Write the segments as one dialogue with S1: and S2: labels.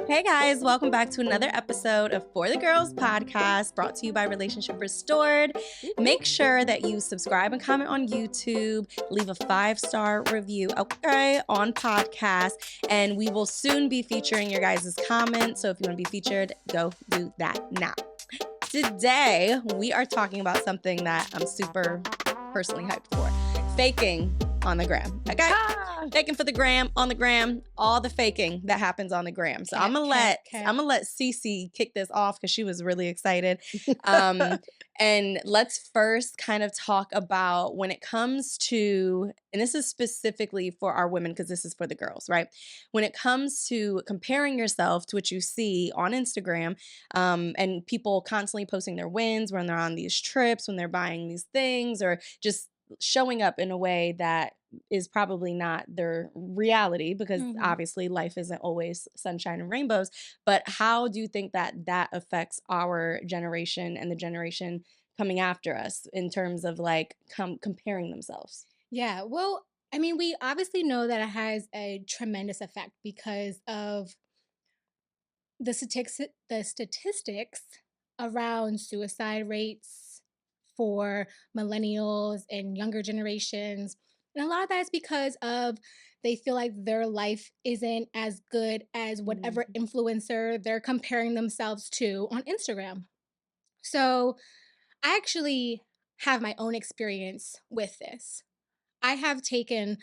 S1: Hey guys, welcome back to another episode of For the Girls podcast, brought to you by Relationship Restored. Make sure that you subscribe and comment on YouTube, leave a 5-star review, okay, on podcast, and we will soon be featuring your guys' comments. So if you want to be featured, go do that now. Today, we are talking about something that I'm super personally hyped for. Faking on the gram, okay? Faking for the gram, on the gram, all the faking that happens on the gram. So I'm gonna let Cece kick this off because she was really excited. And let's first kind of talk about when it comes to, and this is specifically for our women because this is for the girls, right? When it comes to comparing yourself to what you see on Instagram, and people constantly posting their wins when they're on these trips, when they're buying these things, or just showing up in a way that is probably not their reality because obviously life isn't always sunshine and rainbows. But how do you think that that affects our generation and the generation coming after us in terms of like comparing themselves?
S2: Yeah, well, I mean, we obviously know that it has a tremendous effect because of the statistics around suicide rates for millennials and younger generations. And a lot of that is because of they feel like their life isn't as good as whatever influencer they're comparing themselves to on Instagram. So I actually have my own experience with this. I have taken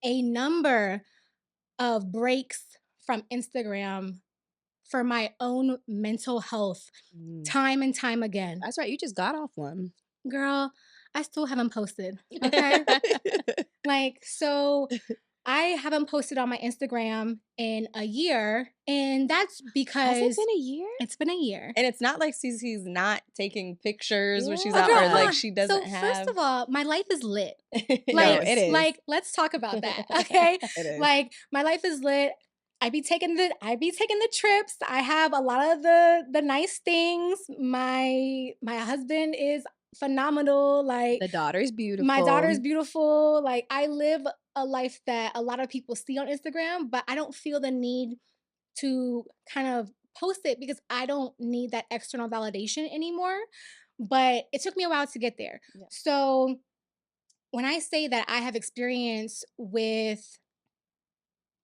S2: a number of breaks from Instagram for my own mental health time and time again.
S1: That's right, you just got off one.
S2: Girl, I still haven't posted. Okay. So I haven't posted on my Instagram in a year. And that's because
S1: Has it been a year?
S2: it's been a year.
S1: And it's not like Cece's not taking pictures when she's
S2: Oh,
S1: out,
S2: girl,
S1: or
S2: hold
S1: like
S2: on.
S1: she doesn't
S2: So
S1: have.
S2: first of all, my life is lit.
S1: No, it is.
S2: Let's talk about that. Okay.
S1: It is.
S2: My life is lit. I be taking the trips. I have a lot of the nice things. My husband is phenomenal.
S1: The daughter's beautiful.
S2: My daughter's beautiful. Like, I live a life that a lot of people see on Instagram, but I don't feel the need to kind of post it because I don't need that external validation anymore. But it took me a while to get there.
S1: Yeah.
S2: So when I say that I have experience with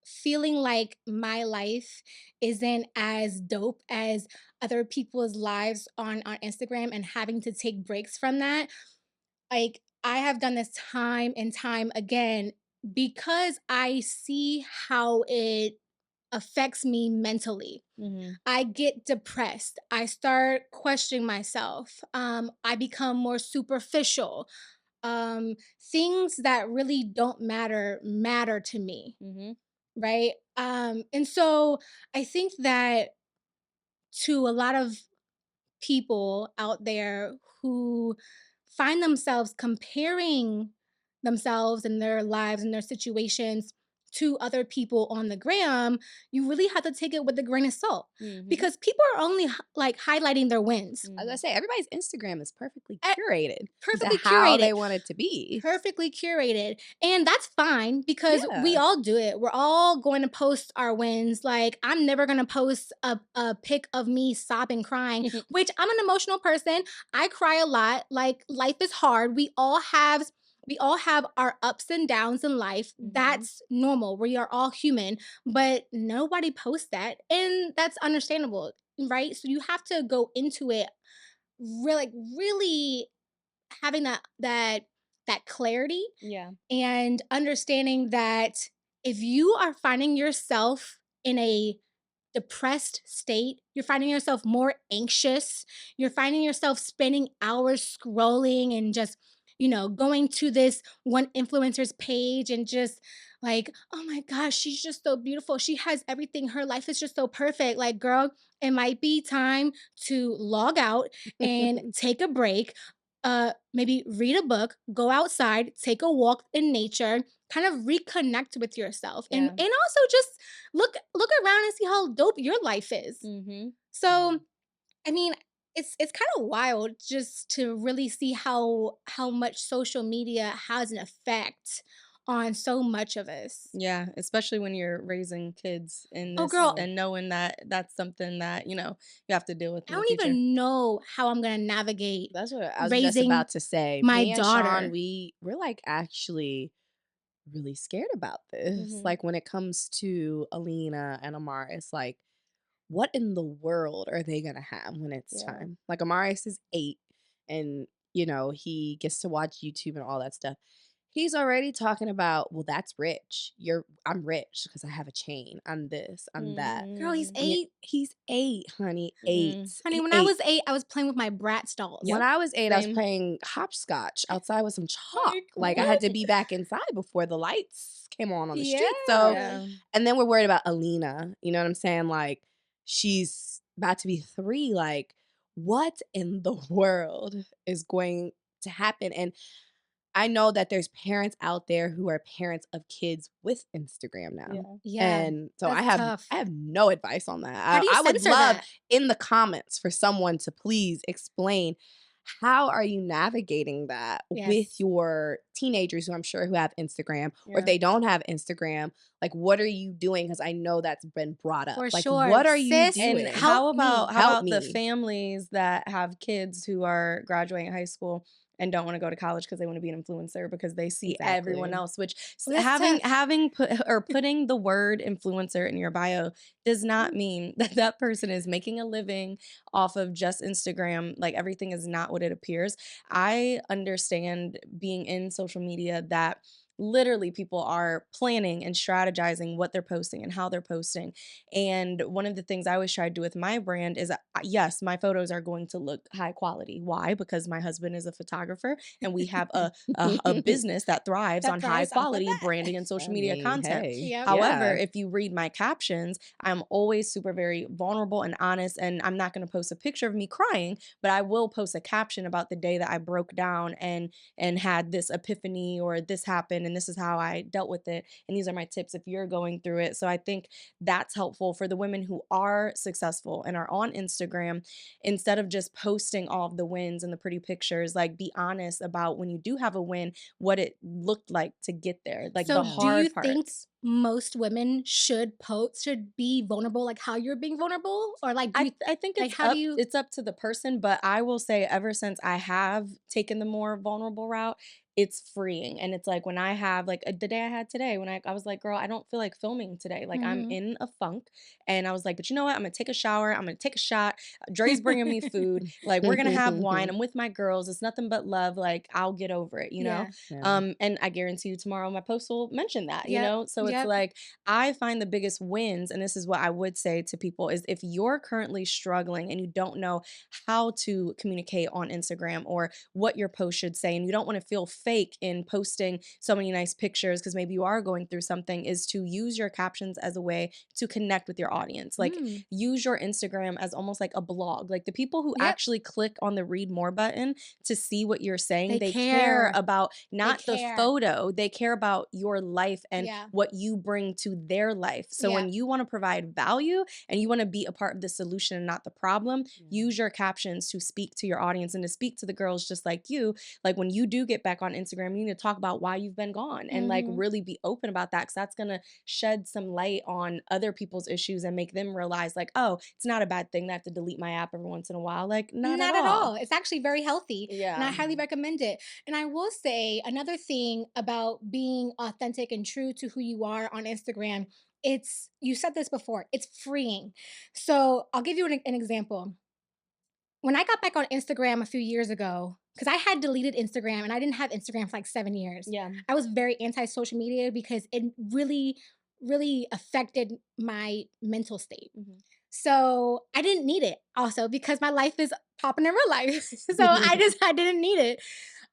S2: feeling like my life isn't as dope as other people's lives on Instagram and having to take breaks from that, like, I have done this time and time again because I see how it affects me mentally. I get depressed. I start questioning myself. I become more superficial. Things that really don't matter to me, right? And so I think that to a lot of people out there who find themselves comparing themselves and their lives and their situations to other people on the gram, you really have to take it with a grain of salt because people are only like highlighting their wins.
S1: As I say, everybody's Instagram is perfectly
S2: Eh,
S1: curated.
S2: Perfectly
S1: to how
S2: curated.
S1: they want it to be.
S2: Perfectly curated. And that's fine because we
S1: Yeah.
S2: all do it. We're all going to post our wins. Like, I'm never going to post a pic of me sobbing, crying, which I'm an emotional person. I cry a lot. Like, life is hard. We all have our ups and downs in life. That's normal. We are all human, but nobody posts that. And that's understandable, right? So you have to go into it really having that clarity
S1: Yeah.
S2: and understanding that if you are finding yourself in a depressed state, you're finding yourself more anxious, you're finding yourself spending hours scrolling and just, going to this one influencer's page and just like, oh my gosh, she's just so beautiful. She has everything. Her life is just so perfect. Like, girl, it might be time to log out and take a break. Maybe read a book, go outside, take a walk in nature, kind of reconnect with yourself, and also just look around and see how dope your life is. So, I mean, it's kind of wild just to really see how much social media has an effect on so much of us.
S1: Yeah, especially when you're raising kids in
S2: Oh,
S1: this
S2: girl,
S1: and knowing that that's something that, you have to deal with
S2: I
S1: in the
S2: don't
S1: future.
S2: even know how I'm gonna navigate
S3: That's what I was just
S2: raising
S3: about to say.
S2: my
S3: Me and Sean,
S2: daughter.
S3: we're like actually really scared about this.
S1: Mhm.
S3: Like when it comes to Alina and Amar, it's like, what in the world are they gonna have when it's
S1: Yeah.
S3: time? Like Amaris is 8 and he gets to watch YouTube and all that stuff. He's already talking about, well, that's rich. I'm rich because I have a chain. I'm this, I'm that.
S2: Girl, he's
S1: Mhm.
S3: And
S2: 8.
S3: he's 8, honey. 8.
S1: Mhm.
S2: Honey, when I
S3: 8.
S2: was 8, I was playing with my Bratz dolls.
S3: When
S1: Yep.
S3: I was 8, I was
S1: Same.
S3: playing hopscotch outside with some chalk.
S2: Like,
S3: Like I had to
S2: what?
S3: be back inside before the lights came on the street. So,
S2: Yeah.
S1: Yeah.
S3: and then we're worried about Alina. You know what I'm saying? Like she's about to be 3. Like what in the world is going to happen? And I know that there's parents out there who are parents of kids with Instagram now.
S1: Yeah.
S2: Yeah,
S3: And so I
S2: that's
S3: have
S2: tough.
S3: I have no advice on
S2: How
S3: that.
S2: do you
S3: I would
S2: censor
S3: love
S2: that?
S3: in the comments for someone to please explain how are you navigating that with
S2: Yes.
S3: your teenagers who have Instagram, or if
S1: Yeah.
S3: they don't have Instagram, like what are you doing? Because I know that's been brought up.
S2: For
S3: Like
S2: sure.
S3: what are you
S2: Sis,
S1: And
S3: doing?
S2: help
S1: how
S2: me.
S1: about
S3: Help
S1: the
S3: me.
S1: families that have kids who are graduating high school and don't want to go to college because they want to be an influencer because they see everyone
S3: Exactly.
S1: else, which
S2: Well, that's tough.
S1: having put or putting the word influencer in your bio does not mean that that person is making a living off of just Instagram. Like everything is not what it appears. I understand being in social media that literally people are planning and strategizing what they're posting and how they're posting. And one of the things I always try to do with my brand is yes, my photos are going to look high quality. Why? Because my husband is a photographer and we have a business that thrives
S2: That
S1: on high
S2: thrives off of
S1: quality
S2: that.
S1: branding and social
S3: I
S1: media
S3: mean,
S1: content.
S3: hey,
S2: Yep.
S1: However,
S3: yeah.
S1: if you read my captions, I'm always super very vulnerable and honest, and I'm not going to post a picture of me crying, but I will post a caption about the day that I broke down and had this epiphany or this happened and this is how I dealt with it and these are my tips if you're going through it. So I think that's helpful for the women who are successful and are on Instagram. Instead of just posting all of the wins and the pretty pictures, like be honest about when you do have a win, what it looked like to get there, like
S2: So,
S1: the
S2: do you
S1: hard
S2: think
S1: parts.
S2: most women should be vulnerable, like how you're being vulnerable, or like do you
S1: I think
S2: like how do you?
S1: it's up to the person, but I will say ever since I have taken the more vulnerable route, it's freeing. And it's like when I have like the day I had today when I was like, girl, I don't feel like filming today. Like I'm
S2: Mhm.
S1: in a funk. And I was like, but you know what? I'm gonna take a shower. I'm gonna take a shot. Dre's bringing me food. Like we're gonna have wine. I'm with my girls. It's nothing but love. Like I'll get over it, you know?
S2: Yeah.
S3: Yeah.
S1: And I guarantee you tomorrow my post will mention that, you
S2: Yep.
S1: know? So it's
S2: Yep.
S1: like I find the biggest wins, and this is what I would say to people, is if you're currently struggling and you don't know how to communicate on Instagram or what your post should say, and you don't want to feel fake in posting so many nice pictures because maybe you are going through something, is to use your captions as a way to connect with your audience. Like
S2: Mm.
S1: use your Instagram as almost like a blog. Like the people who
S2: Yep.
S1: actually click on the read more button to see what you're saying,
S2: They
S1: they care
S2: care.
S1: about
S2: They
S1: not the
S2: care.
S1: photo, they care about your life and
S2: Yeah.
S1: what you bring to their life. So
S2: Yeah.
S1: when you want to provide value and you want to be a part of the solution and not the problem, use your captions to speak to your audience and to speak to the girls just like you. Like when you do get back on Instagram, you need to talk about why you've been gone and like
S2: Mhm.
S1: really be open about that, because that's going to shed some light on other people's issues and make them realize like, oh, it's not a bad thing that I have to delete my app every once in a while. Like not at
S2: Not at
S1: all.
S2: all. It's actually very healthy, and
S1: Yeah.
S2: I highly recommend it. And I will say another thing about being authentic and true to who you are on Instagram, it's you said this before, it's freeing. So, I'll give you an example. When I got back on Instagram a few years ago, because I had deleted Instagram and I didn't have Instagram for like 7 years.
S1: Yeah.
S2: I was very anti social media because it really, really affected my mental state.
S1: Mhm.
S2: So I didn't need it also because my life is popping in real life. So I didn't need it.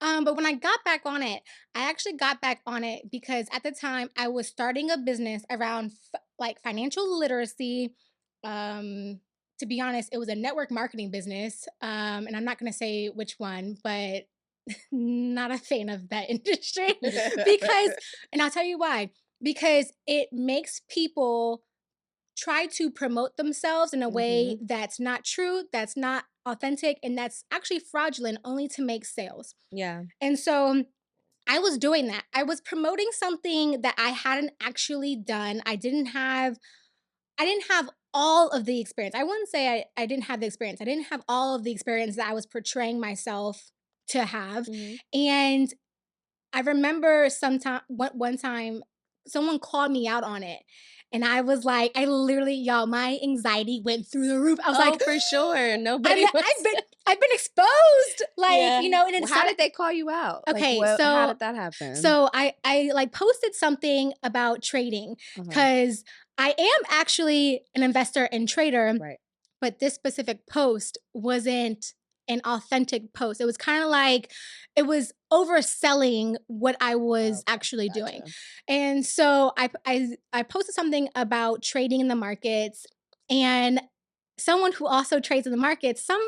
S2: But when I got back on it, I actually got back on it because at the time I was starting a business around like financial literacy. To be honest, it was a network marketing business. And I'm not going to say which one, but not a fan of that industry because, and I'll tell you why, because it makes people try to promote themselves in a way
S1: Mhm.
S2: that's not true, that's not authentic, and that's actually fraudulent only to make sales.
S1: Yeah.
S2: And so I was doing that. I was promoting something that I hadn't actually done. I didn't have all of the experience. I wouldn't say I didn't have the experience. I didn't have all of the experience that I was portraying myself to have.
S3: Mm-hmm.
S2: And I remember one time someone called me out on it. And I was like, I literally, y'all, my anxiety went through the roof. I was like,
S1: for sure. Nobody was.
S2: I've been exposed. Like,
S1: Yeah.
S2: you know, and
S3: Well, how did they call you out?
S2: Okay,
S3: Like,
S2: so
S3: how did that happen?
S2: So I like posted something about trading
S3: Uh-huh.
S2: because I am actually an investor and trader,
S3: Right.
S2: but this specific post wasn't an authentic post. It was kind of like it was overselling what I was
S3: Okay,
S2: actually doing.
S3: gotcha.
S2: And so I posted something about trading in the markets, and someone who also trades in the markets, some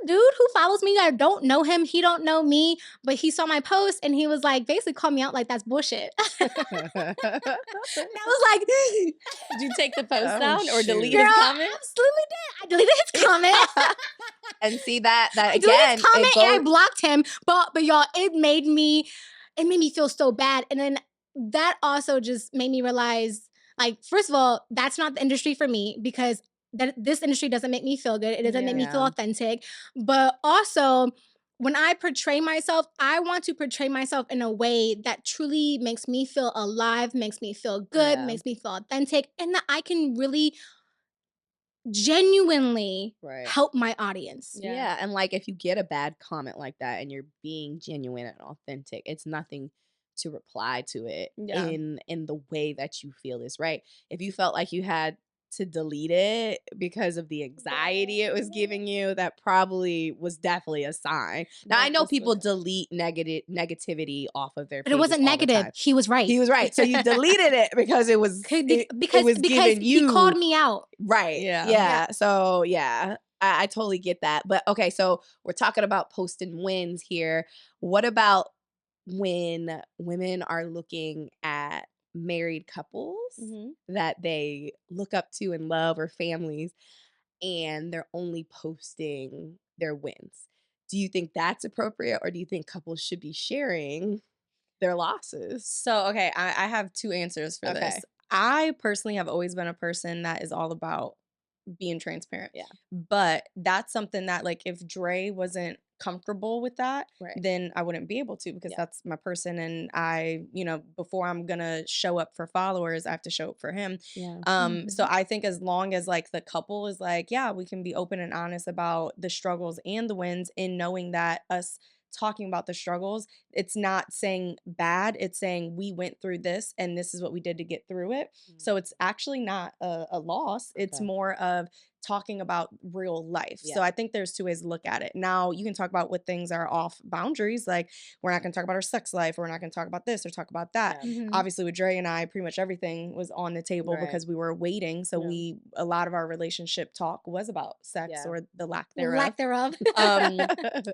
S2: dude who follows me, I don't know him, he don't know me, but he saw my post and he was like, basically called me out like that's bullshit. And I was like,
S1: Did you take the post
S3: Oh,
S1: down or delete
S3: shoot.
S2: girl,
S1: his comment?
S2: absolutely did. I deleted his comment.
S3: And see that
S2: I deleted
S3: again,
S2: his comment
S3: it
S2: and I
S3: goes.
S2: blocked him. But y'all, it made me feel so bad. And then that also just made me realize, like, first of all, that's not the industry for me because this industry doesn't make me feel good. It doesn't make me feel
S3: Yeah.
S2: authentic. But also, when I portray myself, I want to portray myself in a way that truly makes me feel alive, makes me feel good,
S3: Yeah.
S2: makes me feel authentic, and that I can really genuinely
S3: Right.
S2: help my audience.
S3: Yeah. And like if you get a bad comment like that and you're being genuine and authentic, it's nothing to reply to it
S1: Yeah.
S3: in the way that you feel is right. If you felt like you had to delete it because of the anxiety it was giving you, that probably was definitely a sign. Now I
S1: That
S3: know
S1: was
S3: people
S1: what-
S3: delete negativity off of their
S2: But it
S3: pages
S2: wasn't
S3: all the
S2: negative.
S3: time.
S2: He was right.
S3: He was right. So you deleted it because it was it was giving
S2: he
S3: you
S2: called me out.
S3: right.
S1: Yeah.
S3: Yeah. So yeah, I totally get that. But okay, so we're talking about posting wins here. What about when women are looking at married couples
S1: Mhm.
S3: that they look up to and love or families and they're only posting their wins? Do you think that's appropriate or do you think couples should be sharing their losses?
S1: So, okay, I have two answers for
S3: Okay.
S1: this. I personally have always been a person that is all about being transparent.
S3: Yeah.
S1: But that's something that, like, if Dre wasn't comfortable with that,
S3: Right.
S1: then I wouldn't be able to because
S3: Yeah.
S1: that's my person. And I, before I'm gonna show up for followers, I have to show up for him.
S3: Yeah.
S1: So I think as long as like the couple is like, yeah, we can be open and honest about the struggles and the wins, in knowing that us talking about the struggles, it's not saying bad, it's saying we went through this and this is what we did to get through it. So it's actually not a loss. It's
S3: Okay.
S1: more of talking about real life.
S3: Yeah.
S1: So I think there's two ways to look at it. Now, you can talk about what things are off boundaries, like we're not going to talk about our sex life, or we're not going to talk about this or talk about that.
S3: Yeah.
S2: Mhm.
S1: Obviously, with Dre and I, pretty much everything was on the table
S3: Right.
S1: because we were waiting. So
S3: Yeah.
S1: a lot of our relationship talk was about sex
S3: Yeah.
S1: or the lack thereof.
S2: Lack thereof.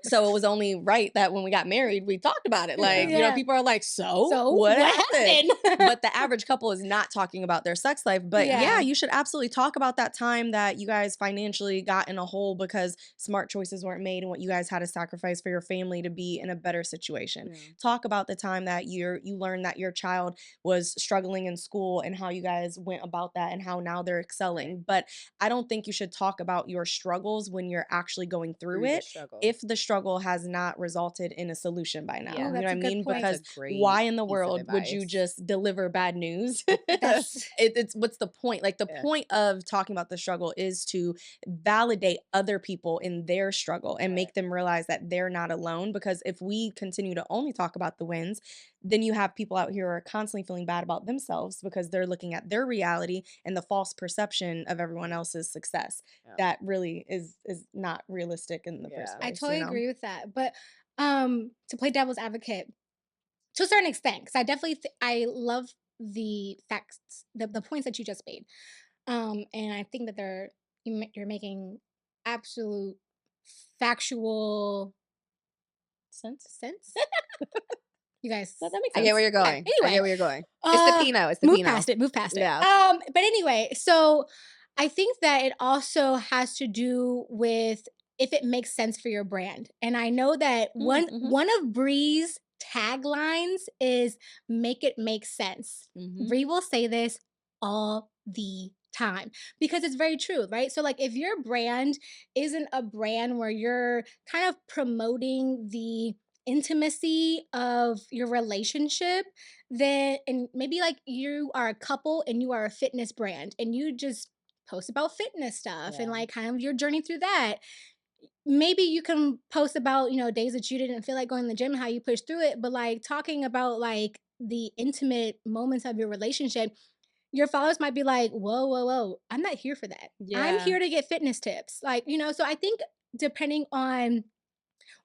S1: So it was only right that when we got married, we talked about it. Like,
S2: Yeah.
S1: people are like, so
S2: So
S1: what
S2: what
S1: happened?
S2: happened?
S1: But the average couple is not talking about their sex life. But
S2: Yeah.
S1: yeah, you should absolutely talk about that time that you guys financially got in a hole because smart choices weren't made and what you guys had to sacrifice for your family to be in a better situation.
S3: Yeah.
S1: Talk about the time that you learned that your child was struggling in school and how you guys went about that and how now they're excelling.
S3: Right.
S1: But I don't think you should talk about your struggles when you're actually going through
S3: the
S1: it
S3: struggle.
S1: if the struggle has not resulted in a solution by now.
S3: Yeah.
S2: Ooh,
S1: You know
S2: that's
S1: what I
S2: a good
S1: mean?
S2: point.
S1: Because
S3: That's a great
S1: why in the
S3: piece of
S1: world would you
S3: advice.
S1: just deliver bad news?
S2: That's
S1: It's what's the point? Like the
S3: Yeah.
S1: point of talking about the struggle is to validate other people in their struggle and
S3: Right.
S1: make them realize that they're not alone. Because if we continue to only talk about the wins, then you have people out here who are constantly feeling bad about themselves because they're looking at their reality and the false perception of everyone else's success.
S3: Yeah.
S1: That really is not realistic in the first
S3: Yeah.
S1: place.
S2: I totally
S1: you know?
S2: agree with that. But to play devil's advocate to a certain extent, because I definitely I love the facts, the points that you just made, and I think that you're making absolute factual sense. You guys,
S1: That makes
S3: I
S1: sense.
S3: get where you're
S2: Yeah,
S3: going. I
S2: anyway,
S3: get where you're going. It's the Pinot. It's the
S2: move
S3: Pinot.
S2: past it. Move past it.
S3: Yeah.
S2: But anyway, so I think that it also has to do with if it makes sense for your brand. And I know that
S1: Mhm.
S2: one of Bree's taglines is make it make sense. Bree will say this all the time because it's very true, right? So like if your brand isn't a brand where you're kind of promoting the intimacy of your relationship, then and maybe like you are a couple and you are a fitness brand and you just post about fitness stuff and like kind of your journey through that. Maybe you can post about, days that you didn't feel like going to the gym, how you pushed through it, but like talking about like the intimate moments of your relationship, your followers might be like, whoa, whoa, whoa, I'm not here for that. I'm here to get fitness tips. Like, so I think depending on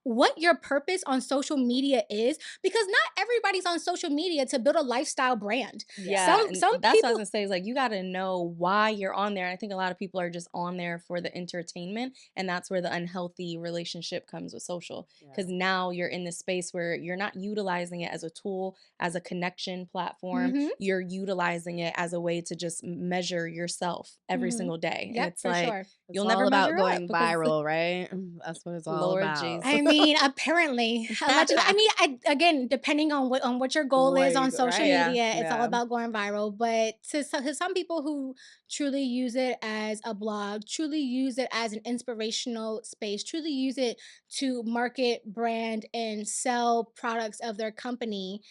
S2: what your purpose on social media is, because not everybody's on social media to build a lifestyle brand.
S1: Yeah,
S2: Some
S1: that's
S2: people,
S1: what I was gonna say is like you got to know why you're on there. I think a lot of people are just on there for the entertainment, and that's where the unhealthy relationship comes with social. Because now you're in this space where you're not utilizing it as a tool, as a connection platform. You're utilizing it as a way to just measure yourself every single day, and it's like you'll
S3: It's
S1: never
S3: all about
S1: measure
S3: going
S1: up because
S3: viral, right? That's what it's all
S1: Lord
S3: about.
S1: Jesus.
S2: I mean, apparently, allegedly. I mean, again, depending on what your goal is on social media, it's all about going viral. But to some people who truly use it as a blog, truly use it as an inspirational space, truly use it to market, brand, and sell products of their company,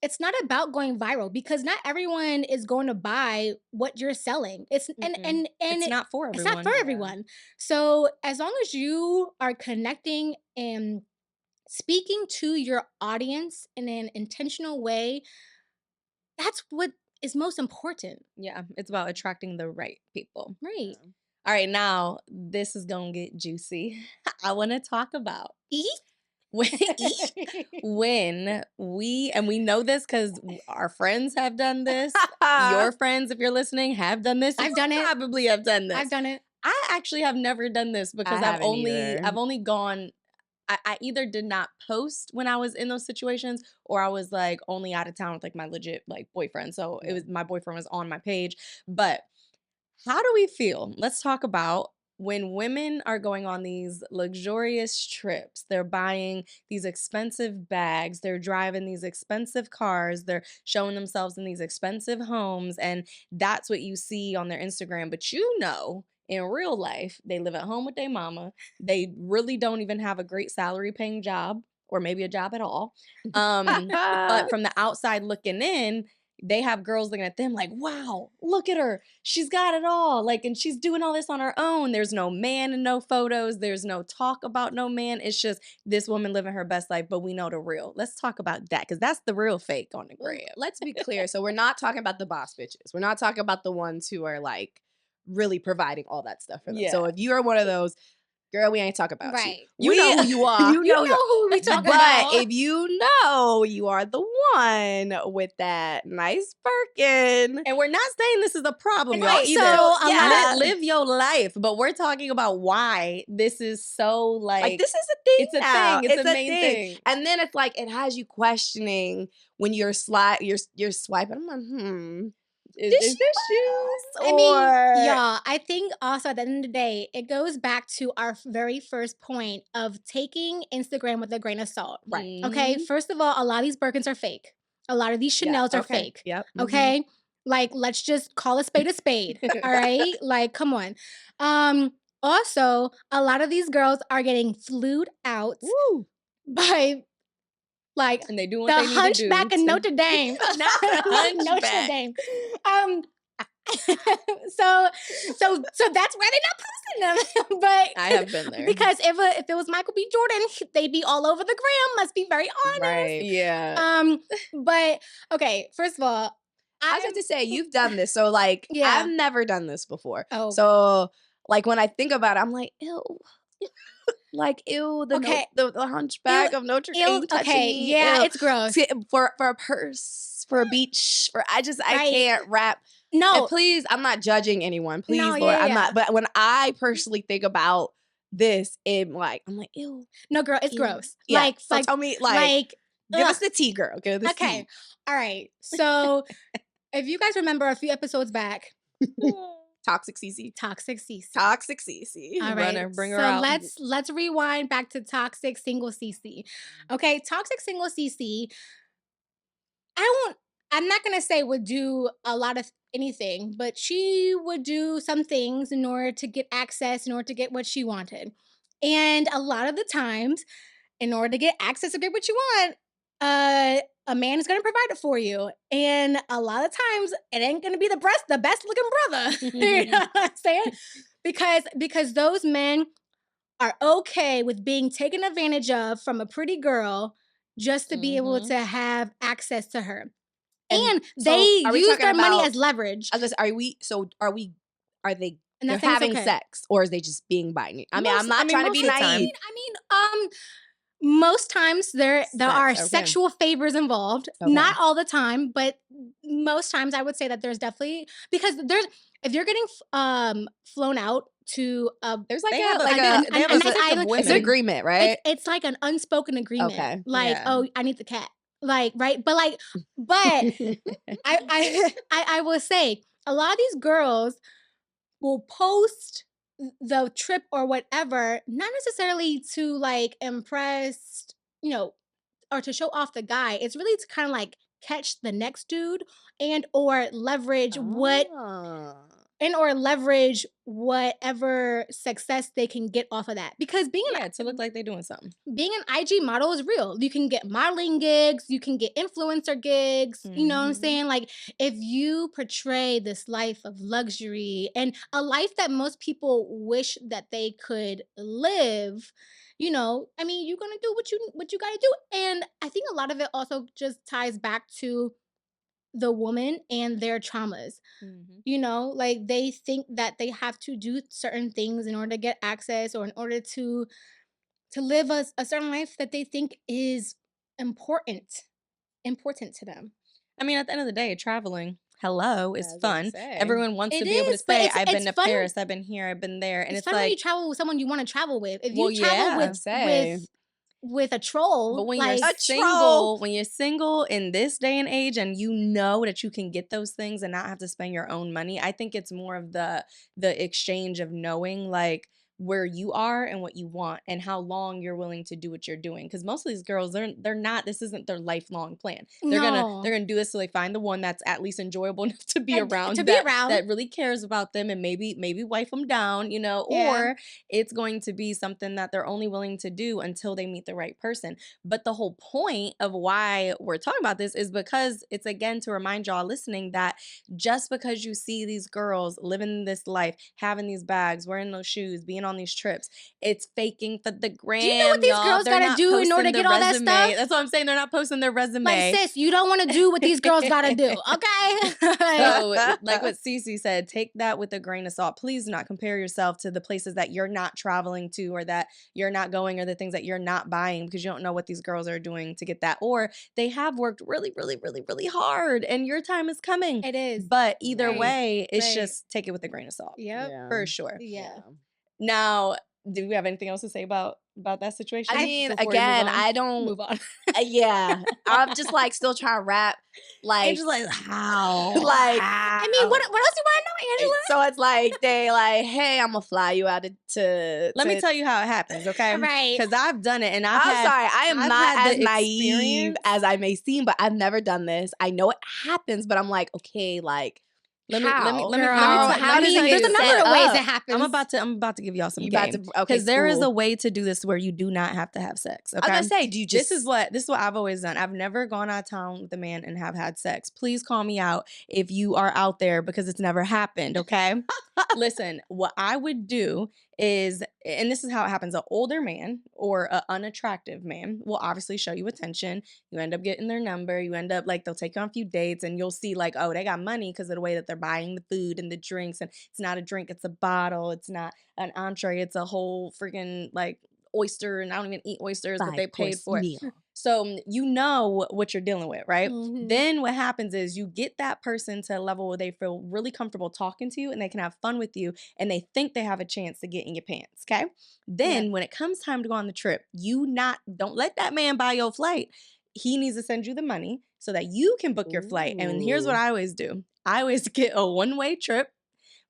S2: it's not about going viral because not everyone is going to buy what you're selling. It's
S1: it's not for everyone.
S2: It's not for everyone. So as long as you are connecting and speaking to your audience in an intentional way, that's what is most important.
S1: Yeah, it's about attracting the right people.
S2: Right.
S1: All right, now this is gonna get juicy. I want to talk about when we know this because our friends have done this. Your friends, if you're listening, have done this.
S2: I've done it.
S1: Probably have done this.
S2: I've done it.
S1: I actually have never done this because I've only gone. I either did not post when I was in those situations, or I was like only out of town with like my legit like boyfriend. So it was my boyfriend was on my page. But how do we feel? Let's talk about when women are going on these luxurious trips. They're buying these expensive bags, they're driving these expensive cars, they're showing themselves in these expensive homes, and that's what you see on their Instagram. But in real life, they live at home with their mama. They really don't even have a great salary paying job or maybe a job at all. But from the outside looking in, they have girls looking at them like, wow, look at her. She's got it all. Like, and she's doing all this on her own. There's no man and no photos. There's no talk about no man. It's just this woman living her best life, but we know the real. Let's talk about that because that's the real fake on the gram.
S3: Let's be clear. So we're not talking about the boss bitches. We're not talking about the ones who are like really providing all that stuff for them. So if you are one of those, girl, we ain't talking about you. You know who you are.
S2: You know who we talking about.
S3: But if you know you are the one with that nice Birkin.
S1: And we're not saying this is a problem, y'all.
S2: Right,
S1: so live your life. But we're talking about why this is so like
S3: this is a thing.
S1: It's a thing. It's a main thing.
S3: And then it's like it has you questioning when you're swiping. I'm like, is this shoes?
S2: I mean, y'all, I think also at the end of the day, it goes back to our very first point of taking Instagram with a grain of salt.
S3: Right.
S2: Okay. First of all, a lot of these Birkins are fake. A lot of these Chanels are fake.
S3: Yep.
S2: Okay. Like, let's just call a spade a spade. All right. Like, come on. Also, a lot of these girls are getting flued out by like
S1: and they do what they need to do.
S2: The Hunchback of Notre Dame.
S1: Not the Hunchback.
S2: Notre Dame. So that's why they're not posting them. But
S1: I have been there.
S2: Because if it was Michael B. Jordan, they'd be all over the gram. Let's be very honest.
S3: Right.
S1: Yeah.
S2: But okay, first of all,
S3: I was going to say you've done this. So like I've never done this before.
S2: Oh.
S3: So like when I think about it, I'm like, ew. Like, ew, the Hunchback of Notre Dame.
S2: Okay, yeah, it's gross.
S3: For a purse, for a beach, I can't wrap.
S2: No.
S3: And please, I'm not judging anyone. Please,
S2: No,
S3: Lord, I'm not. But when I personally think about this, I'm like, ew.
S2: No, girl, it's gross.
S3: Yeah. So tell me, give us the tea, girl. Give us the tea.
S2: All right. So if you guys remember a few episodes back,
S3: Toxic Cece.
S2: Toxic Cece.
S3: Toxic Cece.
S2: All
S1: Run
S2: right.
S1: her, bring her
S2: so
S1: out.
S2: let's rewind back to toxic single Cece. Okay, toxic single Cece. I'm not gonna say would do a lot of anything, but she would do some things in order to get access, in order to get what she wanted. And a lot of the times, in order to get access to get what you want, a man is gonna provide it for you. And a lot of times it ain't gonna be the best looking brother. You know what I'm saying? Because those men are okay with being taken advantage of from a pretty girl just to be able to have access to her. And they
S3: are we
S2: use
S3: talking
S2: their money
S3: about-
S2: as leverage.
S3: I was gonna say, are they
S2: And
S3: they're
S2: I think it's
S3: having
S2: okay.
S3: sex, or is they just being binary? I mean, I'm not
S1: I mean,
S3: trying to
S1: most
S3: be
S1: of the time.
S3: naive.
S2: Most times there are
S3: okay.
S2: sexual favors involved.
S3: Okay.
S2: Not all the time, but most times I would say that there's definitely, because if you're getting flown out to a
S3: There's like
S1: They
S3: a
S1: have a-
S3: like
S1: I
S3: a
S1: mean, they have a
S2: nice
S1: list of
S2: island,
S3: it's an
S1: women.
S3: agreement, right?
S2: it's like an unspoken agreement.
S3: Okay.
S2: Like,
S1: Yeah.
S2: oh, I need the cat. Like, right? But I will say a lot of these girls will post the trip or whatever, not necessarily to like impress, or to show off the guy. It's really to kind of like catch the next dude and or leverage whatever success they can get off of that. Because
S1: to look like they're doing something.
S2: being an IG model is real. You can get modeling gigs, you can get influencer gigs, you know what I'm saying? Like, if you portray this life of luxury and a life that most people wish that they could live, I mean, you're gonna do what you gotta do. And I think a lot of it also just ties back to the woman and their traumas. Like they think that they have to do certain things in order to get access or in order to live a certain life that they think is important to them.
S1: I mean, at the end of the day, traveling, hello, is
S3: I was gonna
S1: fun.
S3: say.
S1: Everyone wants
S2: It
S1: to be able to
S2: is, but
S1: say,
S2: it's-
S1: I've been
S2: it's
S1: to
S2: fun-
S1: Paris, I've been here, I've been there. And
S2: It's
S1: it's
S2: fun when you
S1: like,
S2: travel with someone you want to travel with. If
S1: Well,
S2: you travel
S1: yeah.
S2: with a troll,
S1: but when
S2: like,
S1: you're single in this day and age and you know that you can get those things and not have to spend your own money, I think it's more of the exchange of knowing like where you are and what you want and how long you're willing to do what you're doing. Because most of these girls, they're not, this isn't their lifelong plan. They're gonna do this so they find the one that's at least enjoyable enough to be around, that really cares about them and maybe wife them down, or it's going to be something that they're only willing to do until they meet the right person. But the whole point of why we're talking about this is because it's, again, to remind y'all listening that just because you see these girls living this life, having these bags, wearing those shoes, being on these trips, it's faking for the gram.
S2: do you know what these girls gotta do in order to get all that stuff?
S1: That's what I'm saying. They're not posting their resume.
S2: Like, sis, you don't want to do what these girls gotta do, okay?
S1: So, like what Cece said, take that with a grain of salt. Please do not compare yourself to the places that you're not traveling to or that you're not going or the things that you're not buying, because you don't know what these girls are doing to get that. Or they have worked really, really, really, really hard and your time is coming.
S2: It is.
S1: But either
S2: Right.
S1: way, it's
S2: Right.
S1: just take it with a grain of salt.
S2: Yep.
S1: For sure.
S2: Yeah.
S1: Now, do we have anything else to say about that situation?
S3: I mean,
S1: before we
S3: again,
S1: move on?
S3: I don't.
S2: Move on.
S3: Yeah, I'm just like still trying to wrap. Like,
S1: It's just like, how?
S3: like,
S2: I mean, what else you want to know, Angela?
S3: so it's like they like, hey, I'm gonna fly you out to.
S1: Let me tell you how it happens, okay?
S2: Right.
S1: Because I've done it, and
S3: I'm sorry, I am
S1: I've
S3: not
S1: had
S3: as
S1: the
S3: naive
S1: experience.
S3: as I may seem, but I've never done this. I know it happens, but I'm like, okay, like,
S1: Let me
S2: Girl,
S1: tell
S3: how does
S1: you
S3: it
S2: there's
S3: get
S2: a number
S3: set
S2: of ways
S3: up?
S2: it happens.
S1: I'm about to give y'all some
S3: You about
S1: game.
S3: to, okay,
S1: Because there is
S3: cool.
S1: a way to do this where you do not have to have sex. Okay?
S3: I was gonna say, do you just?
S1: This is what I've always done. I've never gone out of town with a man and have had sex. Please call me out if you are out there, because it's never happened, okay? Listen, what I would do is, and this is how it happens, an older man or an unattractive man will obviously show you attention. You end up getting their number. You end up, like, they'll take you on a few dates and you'll see like, oh, they got money because of the way that they're buying the food and the drinks. And it's not a drink, it's a bottle. It's not an entree, it's a whole freaking like oyster. And I don't even eat oysters, but they paid for it.
S3: Meal.
S1: So you know what you're dealing with, right?
S2: Mhm.
S1: Then what happens is you get that person to a level where they feel really comfortable talking to you and they can have fun with you and they think they have a chance to get in your pants, okay? Then when it comes time to go on the trip, don't let that man buy your flight. He needs to send you the money so that you can book your flight. And here's what
S3: Ooh.
S1: I always do. I always get a one-way trip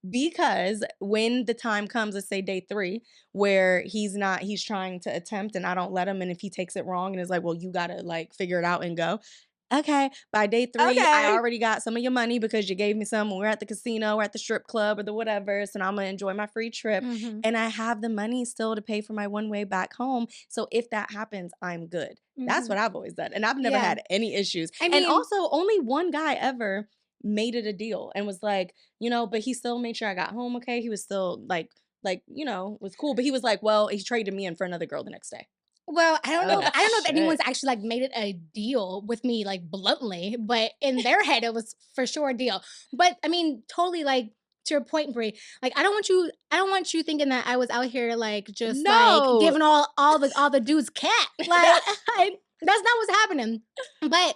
S1: because when the time comes, let's say day 3, where he's trying to attempt and I don't let him, and if he takes it wrong and is like, well, you gotta like figure it out and go. Okay, by day 3, I
S3: Okay.
S1: already got some of your money because you gave me some when we're at the casino or at the strip club or the whatever. So now I'm gonna enjoy my free trip.
S2: Mhm.
S1: And I have the money still to pay for my one way back home. So if that happens, I'm good. That's
S2: Mhm.
S1: what I've always done. And I've never
S2: Yeah.
S1: had any issues.
S2: I
S1: And
S2: mean,
S1: also, only one guy ever made it a deal and was like, but he still made sure I got home okay. He was still was cool. But he was like, well, he traded me in for another girl the next day.
S2: well, I don't know.
S3: Oh,
S2: I don't know if
S3: shit.
S2: anyone's actually like made it a deal with me, like bluntly, but in their head, it was for sure a deal. But I mean, totally like to your point, Brie. Like, I don't want you thinking that I was out here like just like
S3: No.
S2: giving all the dudes cat. Like, that's not what's happening. But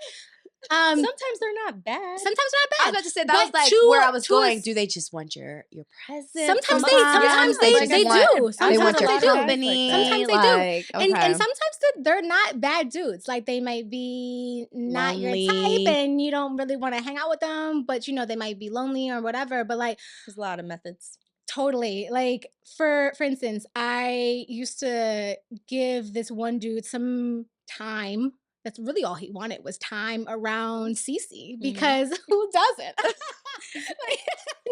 S1: Sometimes they're not bad.
S2: sometimes not
S3: I
S2: bad.
S3: was about to say that
S2: But
S3: was like
S2: to-
S3: where I was
S2: to a
S3: going.
S2: s-
S3: Do they just want your presence?
S2: Sometimes
S3: sometimes?
S2: they
S3: just
S2: they
S3: want-
S2: do.
S3: They
S2: Sometimes
S3: want your
S2: they do.
S3: company.
S2: Sometimes they do.
S3: like,
S2: And
S3: okay.
S2: sometimes they're not bad dudes. Like they might be not your
S3: Lonely.
S2: type and you don't really want to hang out with them, but they might be lonely or whatever. But like
S1: There's a lot of methods.
S2: totally. Like for instance, I used to give this one dude some time. That's really all he wanted was time around Cece because who doesn't? Like,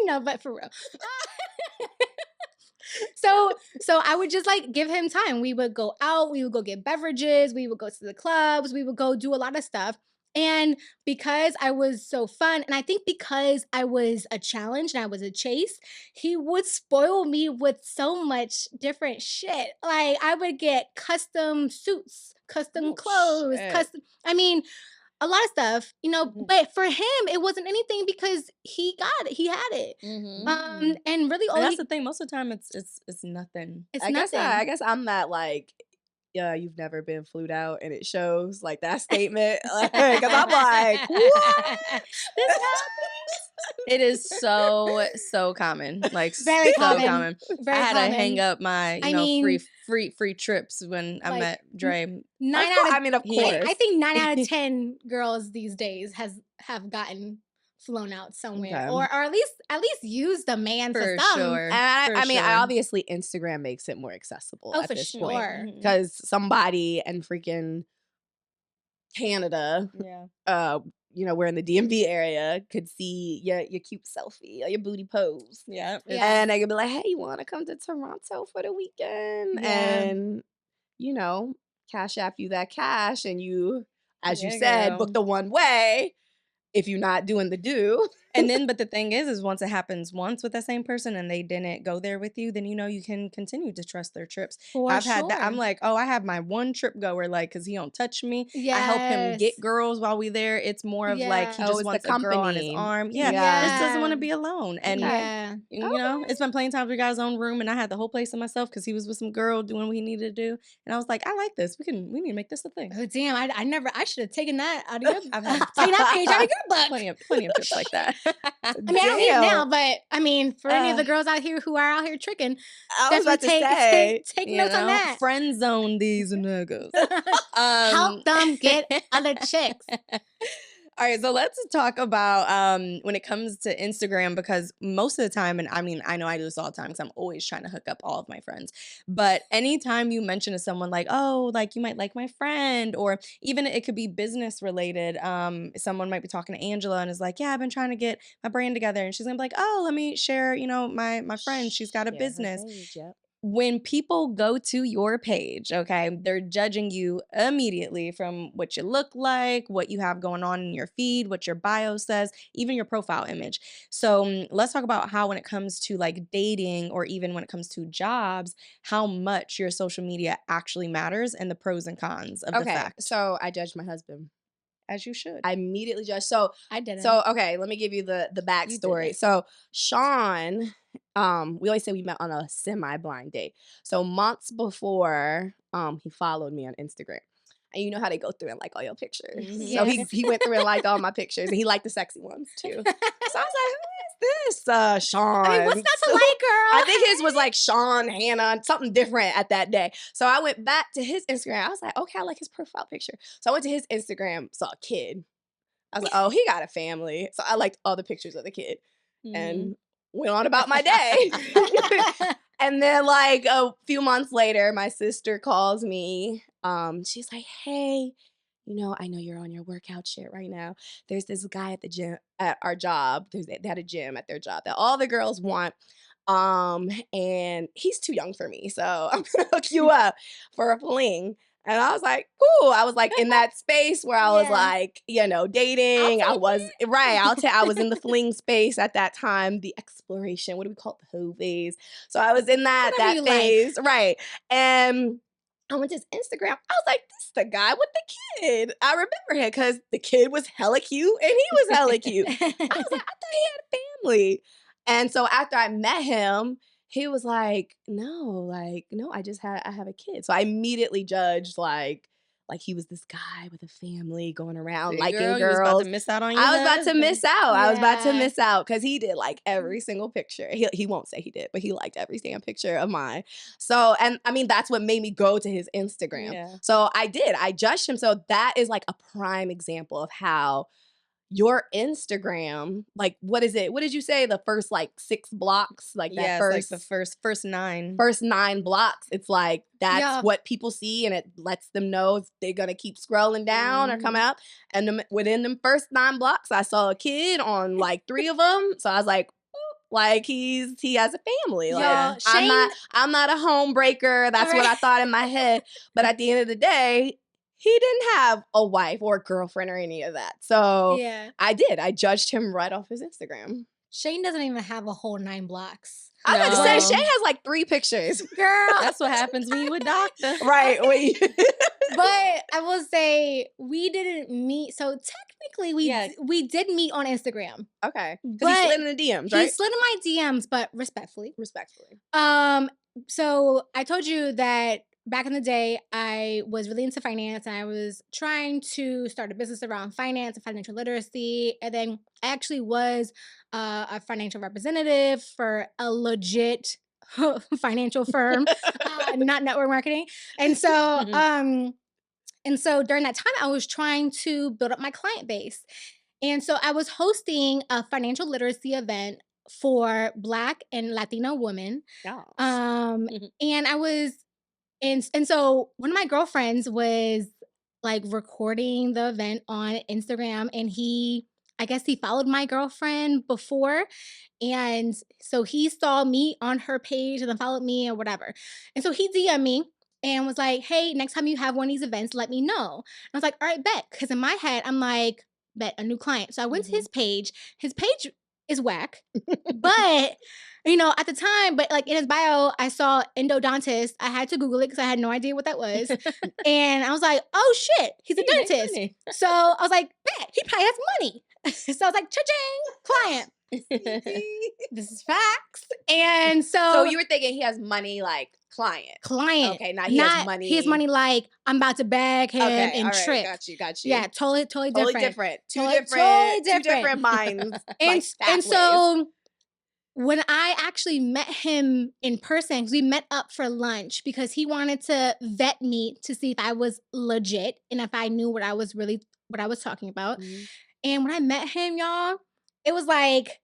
S2: no, but for real. So I would just like give him time. We would go out, we would go get beverages, we would go to the clubs, we would go do a lot of stuff. And because I was so fun, and I think because I was a challenge and I was a chase, he would spoil me with so much different shit. Like I would get custom suits, custom
S3: Oh,
S2: clothes,
S3: shit.
S2: custom. I mean, a lot of stuff, but for him, it wasn't anything because he got it. He had it. And really all
S1: And that's the thing. Most of the time, it's nothing.
S2: it's
S3: I
S2: nothing.
S3: guess I'm that like, yeah, you've never been flued out, and it shows like that statement. Because I'm like, what?
S1: This happens. It is so common, like
S2: Very
S1: so
S2: common.
S1: common.
S2: Very
S1: I had
S2: common.
S1: to hang up my
S2: I mean,
S1: free trips when I
S2: like,
S1: met Dre.
S2: 9
S3: Of
S2: out
S3: course,
S2: of
S3: I mean, of
S1: he-
S3: course.
S2: I think 9 out of 10 girls these days have gotten flown out somewhere,
S3: Okay.
S2: or at least used a man
S1: For
S2: for some.
S1: sure.
S3: And I
S1: For
S3: mean,
S1: sure.
S3: obviously Instagram makes it more accessible
S2: Oh,
S3: at
S2: for
S3: this
S2: sure.
S3: point because somebody in freaking Canada,
S1: Yeah.
S3: we're in the DMV area, could see your cute selfie or your booty pose.
S1: Yeah.
S2: Yeah.
S3: And they could be like, hey, you want to come to Toronto for the weekend?
S2: Yeah.
S3: And, cash app you that cash and you, as you
S1: Yeah,
S3: said,
S1: girl.
S3: book the one way if you're not doing the do.
S1: And then, but the thing is once it happens once with the same person and they didn't go there with you, then you can continue to trust their trips.
S2: For
S1: I've had that.
S2: sure.
S1: I'm like, oh, I have my one trip goer, like, because he don't touch me.
S2: Yes.
S1: I help him get girls while we there. It's more of like he
S2: Yeah.
S3: Oh,
S1: just
S3: it's the
S1: wants a girl on his
S3: company.
S1: arm. Yeah,
S3: Yeah.
S1: just doesn't want to be alone. And
S2: Yeah.
S1: it's been plenty times we got his own room and I had the whole place to myself because he was with some girl doing what he needed to do. And I was like, I like this. We need to make this a thing.
S2: Oh damn! I should have taken that out of your
S1: I've had
S2: taken that page out of your book.
S1: plenty of trips like that.
S2: I mean, I don't need it
S3: Damn.
S2: now, but I mean, for any of the girls out here who are out here tricking, definitely take notes on that.
S1: Friend zone these niggas.
S2: Help them get other chicks.
S1: All right, so let's talk about when it comes to Instagram, because most of the time, and I mean, I know I do this all the time because I'm always trying to hook up all of my friends. But anytime you mention to someone like, oh, like you might like my friend, or even it could be business related. Someone might be talking to Angela and is like, yeah, I've been trying to get my brand together. And she's gonna be like, oh, let me share, my friend. She's got a business. When people go to your page, okay, they're judging you immediately from what you look like, what you have going on in your feed, what your bio says, even your profile image. So let's talk about how when it comes to like dating or even when it comes to jobs, how much your social media actually matters and the pros and cons of the fact.
S3: So I judged my husband.
S1: As you should.
S3: I immediately judged. So
S2: I didn't.
S3: So okay, let me give you the backstory. So Sean, we always say we met on a semi-blind date. So months before, he followed me on Instagram. And you know how they go through and like all your pictures.
S1: Mhm.
S3: So
S2: Yes.
S3: he went through and liked all my pictures, and he liked the sexy ones too. So I was like, who is this, Sean?
S2: I mean, what's not to like, girl?
S3: I think his was like Sean, Hannah, something different at that day. So I went back to his Instagram. I was like, okay, I like his profile picture. So I went to his Instagram, saw a kid. I was like, oh, he got a family. So I liked all the pictures of the kid. And went on about my day. And then like a few months later, my sister calls me. She's like, hey, I know you're on your workout shit right now. There's this guy at the gym at our job. They had a gym at their job that all the girls want. And he's too young for me. So I'm gonna hook you up for a fling. And I was like, cool. I was like in that space where I was
S2: Yeah.
S3: like, dating. I was right. I was in the fling space at that time, the exploration. What do we call it? The hoe phase. So I was in that
S2: Whatever you like.
S3: phase. Right. And I went to his Instagram. I was like, this is the guy with the kid. I remember him because the kid was hella cute and he was hella cute. I was like, I thought he had a family. And so after I met him, he was like, no, I have a kid. So I immediately judged like he was this guy with a family going around liking
S1: girl,
S3: girls.
S1: you was about to miss out on your
S3: I was about to
S1: husband.
S3: miss out. I was about to
S2: Yeah.
S3: miss out because he did like every single picture. He won't say he did, but he liked every single picture of mine. So, and I mean, that's what made me go to his Instagram.
S1: Yeah.
S3: So I did. I judged him. So that is like a prime example of how your Instagram, like, what is it? What did you say? The first like 6 blocks, like that
S1: Yeah,
S3: first,
S1: it's like the first 9.
S3: first 9 blocks. It's like that's
S2: Yeah.
S3: what people see, and it lets them know if they're gonna keep scrolling down or come out. And within them first 9 blocks, I saw a kid on like 3 of them. So I was like, like he has a family. Like
S2: Y'all,
S3: I'm not a home breaker. That's what I thought in my head. But at the end of the day, he didn't have a wife or a girlfriend or any of that. So
S2: Yeah.
S3: I did. I judged him right off his Instagram.
S2: Shane doesn't even have a whole 9 blocks.
S3: I was about to say,
S1: No.
S3: Shane has like 3 pictures.
S2: Girl.
S1: That's what happens when you a doctor.
S3: Right.
S2: But I will say we didn't meet. So technically we did meet on Instagram.
S3: Okay. Because
S2: But
S3: he slid in the DMs, right?
S2: He slid in my DMs, but respectfully.
S3: Respectfully.
S2: So I told you that back in the day, I was really into finance and I was trying to start a business around finance and financial literacy. And then I actually was a financial representative for a legit financial firm, not network marketing. And so, during that time, I was trying to build up my client base. And so I was hosting a financial literacy event for Black and Latino women.
S3: Yes.
S2: And I was, and so one of my girlfriends was like recording the event on Instagram, and I guess he followed my girlfriend before. And so he saw me on her page and then followed me or whatever. And so he DM'd me and was like, hey, next time you have one of these events, let me know. And I was like, all right, bet. Because in my head, I'm like, bet, a new client. So I went to his page. His page is whack. But, at the time, but like in his bio, I saw endodontist. I had to Google it because I had no idea what that was. And I was like, oh shit, he's a dentist. So I was like, bet, he probably has money. So I was like, cha-ching, client. This is facts. And
S3: So you were thinking he has money like client.
S2: Okay,
S3: now he has money.
S2: He has money like I'm about to bag him and
S3: all right,
S2: trick.
S3: Got you.
S2: Yeah, totally different.
S3: Two different minds.
S2: And so when I actually met him in person, because we met up for lunch because he wanted to vet me to see if I was legit and if I knew what I was talking about. And when I met him, y'all, it was like,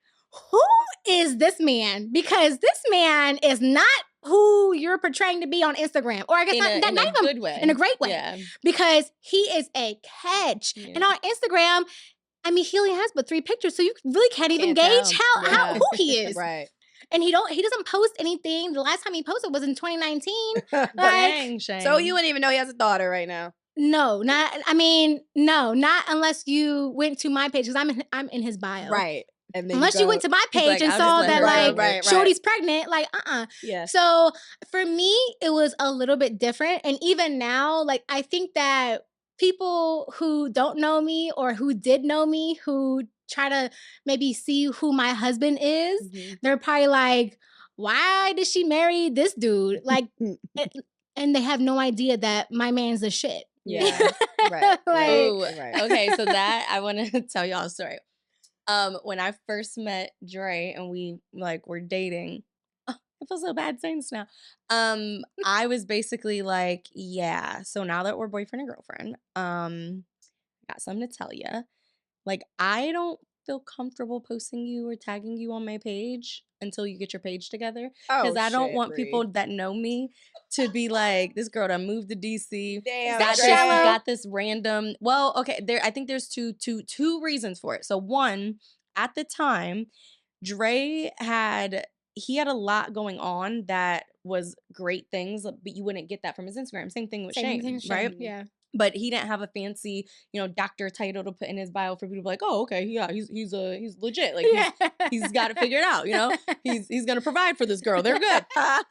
S2: who is this man? Because this man is not who you're portraying to be on Instagram. Or I guess
S1: in a good way.
S2: In a great way.
S1: Yeah.
S2: Because he is a catch. Yeah. And on Instagram, I mean, he only has but 3 pictures, so you really can't even gauge how who he is.
S3: Right.
S2: And he doesn't post anything. The last time he posted was in 2019.
S1: Dang, Shane.
S3: So you wouldn't even know he has a daughter right now.
S2: No, not unless you went to my page, because I'm in his bio.
S3: Right. And then
S2: unless you went to my page and saw that like Shorty's pregnant, like
S3: Yeah.
S2: So for me, it was a little bit different. And even now, like I think that people who don't know me or who did know me, who try to maybe see who my husband is, they're probably like, why did she marry this dude? Like, and they have no idea that my man's a shit.
S3: Yeah. Right.
S1: Right. Okay, so that I want to tell y'all a story. When I first met Dre and we like were dating, I feel so bad saying this now. I was basically like, yeah. So now that we're boyfriend and girlfriend, got something to tell you. Like, I don't feel comfortable posting you or tagging you on my page until you get your page together.
S3: Oh,
S1: Because I don't
S3: shit,
S1: want
S3: Bree.
S1: people that know me to be like, this girl done moved to DC.
S3: Damn,
S2: that
S3: Dre.
S2: shallow?
S1: Got this random. Well, okay, I think there's two reasons for it. So one, at the time, Dre had a lot going on that was great things, but you wouldn't get that from his Instagram. Same thing with
S2: Same
S1: Shane,
S2: thing,
S1: right?
S2: Yeah.
S1: But he didn't have a fancy, doctor title to put in his bio for people to be like, oh, okay, yeah, he's legit. Like he's got it figured out, He's gonna provide for this girl. They're good. I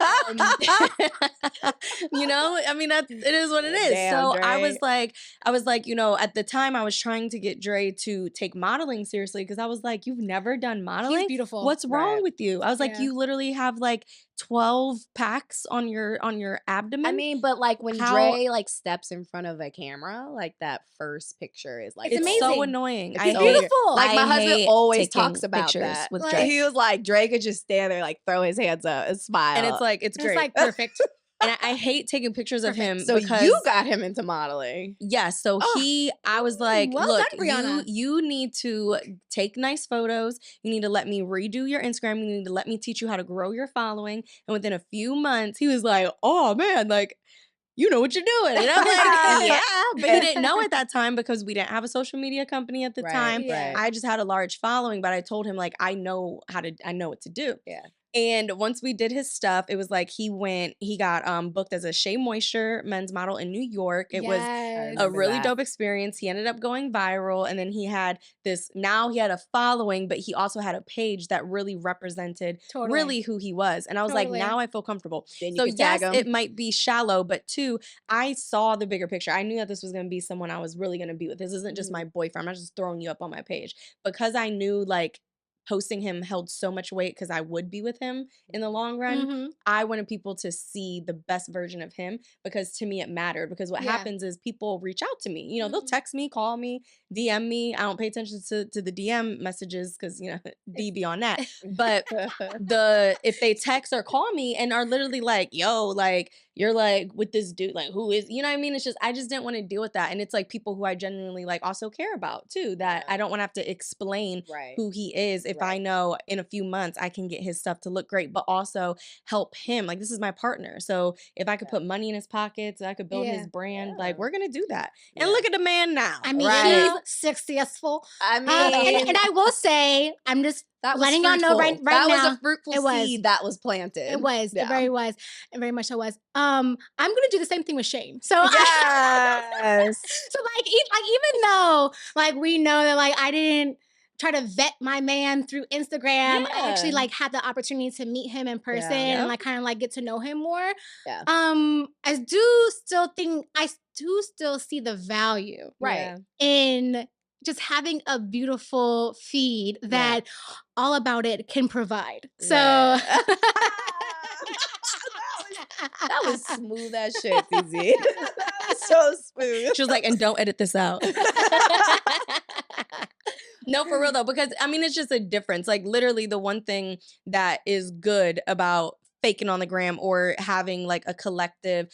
S1: mean, it is what it is.
S3: Damn,
S1: so
S3: Dre.
S1: I was like, at the time I was trying to get Dre to take modeling seriously because I was like, you've never done modeling?
S2: He's beautiful.
S1: What's wrong
S3: Right.
S1: with you? I was like,
S2: Yeah.
S1: you literally have like 12 packs on your abdomen.
S3: I mean, but like when Dre like steps in front of a camera, like that first picture is like,
S2: It's
S1: it's so
S2: amazing.
S1: annoying.
S3: It's
S1: I
S3: so
S1: hate
S3: weird.
S2: beautiful.
S3: Like my
S1: I
S3: husband
S1: hate
S3: always
S1: taking
S3: talks about
S1: pictures
S3: that.
S1: with
S2: Like-
S1: Dre.
S3: He was like, Dre could just stand there, like throw his hands up and smile.
S1: And it's like, it's great.
S2: It's like perfect.
S1: And I hate taking pictures of him
S3: so
S1: because
S3: you got him into modeling.
S1: yeah, so
S3: Oh,
S1: I was like,
S2: well
S1: look,
S2: done, Brianna.
S1: you need to take nice photos. You need to let me redo your Instagram. You need to let me teach you how to grow your following. And within a few months, he was like, oh man, like, you know what you're doing. And I'm like, yeah, but he didn't know at that time because we didn't have a social media company at the time.
S2: Yeah.
S1: I just had a large following, but I told him like, I know what to do.
S3: Yeah.
S1: And once we did his stuff, it was like he got booked as a Shea Moisture men's model in New York. It was a
S3: remember
S1: really
S3: that.
S1: dope experience. He ended up going viral, and then he had a following, but he also had a page that really represented really who he was. And I was like, now I feel comfortable.
S3: Then you
S1: So
S3: could tag
S1: yes,
S3: him.
S1: it might be shallow, but two, I saw the bigger picture. I knew that this was going to be someone I was really going to be with. This isn't just my boyfriend. I'm not just throwing you up on my page. Because I knew like posting him held so much weight because I would be with him in the long run.
S2: Mm-hmm.
S1: I wanted people to see the best version of him because to me it mattered. Because what happens is people reach out to me. They'll text me, call me, DM me. I don't pay attention to the DM messages because D be on that. But if they text or call me and are literally like, yo, like you're like with this dude, like who is, you know what I mean? It's just I just didn't want to deal with that. And it's like people who I genuinely like also care about too, that I don't want to have to explain who he is if I know in a few months I can get his stuff to look great, but also help him. Like this is my partner. So if I could put money in his pockets, I could build his brand, like we're gonna do that. And look at the man now.
S2: I mean, he's successful.
S3: I mean,
S2: and I will say, I'm just letting y'all know right
S3: that
S2: now.
S3: Was a fruitful seed that was planted.
S2: It was. It very was. And very much so was. I'm gonna do the same thing with Shane. So
S3: yes.
S2: So even though like we know that like I didn't try to vet my man through Instagram, I actually like had the opportunity to meet him in person and like kind of like get to know him more.
S3: Yeah.
S2: I do still see the value in just having a beautiful feed that all about it can provide. So
S3: that was smooth as shit, Cece. That was so smooth.
S1: She was like, and don't edit this out. No, for real though, because I mean, it's just a difference. Like literally the one thing that is good about faking on the gram or having like a collective,